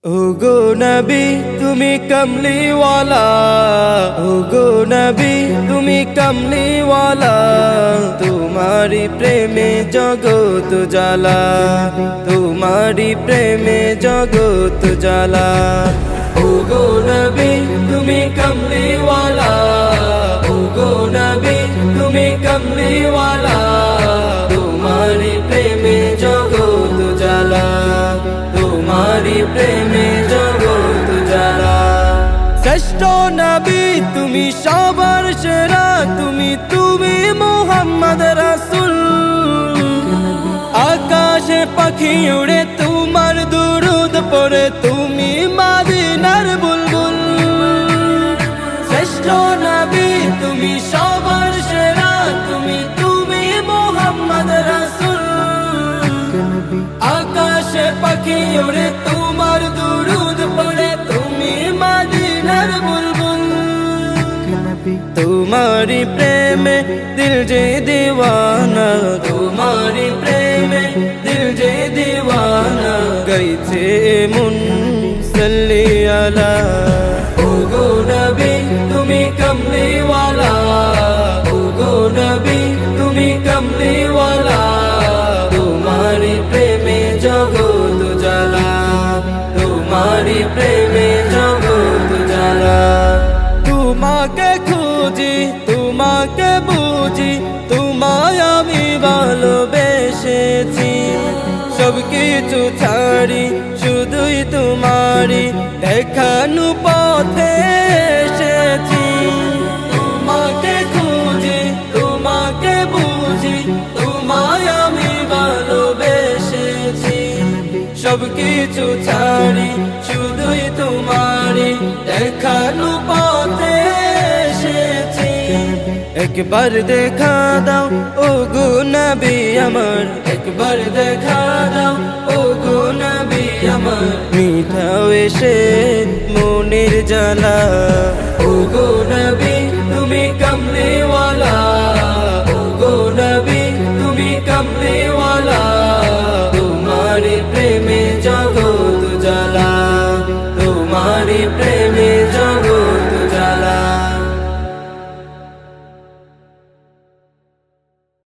ওগো নবী তুমি কমলিওয়ালা, ওগো নবী তুমি কমলিওয়ালা, তোমারি প্রেমে জগত জ্বালা, তোমারি প্রেমে জগত জ্বালা। ওগো নবী তুমি কমলিওয়ালা, ওগো নবী তুমি কমলিওয়ালা, তোমারি প্রেমে জগত জ্বালা, তোমারি প্রেমে জগত জ্বালা। শ্রেষ্ঠ নবী তুমি সবার সেরা, তুমি মুহাম্মদ রাসূল। আকাশে পাখি উড়ে তোমার দুরূদ পড়ে, তুমি মদিনার বুলবুল। শ্রেষ্ঠ নবী তুমি সবার সেরা, তুমি মুহাম্মদ রাসূল। আকাশে পাখি উড়ে তোমার দুরূদ পড়ে, তুমি মদিনার বুলবুল। তোমারি প্রেমে দিল যে দিওয়ানা, তোমারি প্রেমে দিল যে দিওয়ানা, গাইছে মন সাল্লি আলা। ওগো নবী তুমি কমলিওয়ালা, ওগো নবী তুমি কমলিওয়ালা, তোমারি প্রেমে জগত জ্বালা, তোমারি প্রেমে জগত জ্বালা। তোমাকে খুঁজি তোমাকে বুঝি, তোমায় আমি ভালোবেসেছি। সব কিছু ছাড়ি শুধুই তোমারি দেখানো পথে এসেছি। তোমাকে খুঁজি তোমাকে বুঝি, তোমায় আমি ভালোবেসেছি। সব কিছু ছাড়ি শুধুই তোমারি দেখানো পথে এসেছি। একবার দেখা দাও ওগো নবী আমার, একবার দেখা দাও ওগো নবী আমার, মিঠাও এসে মনের জ্বালা।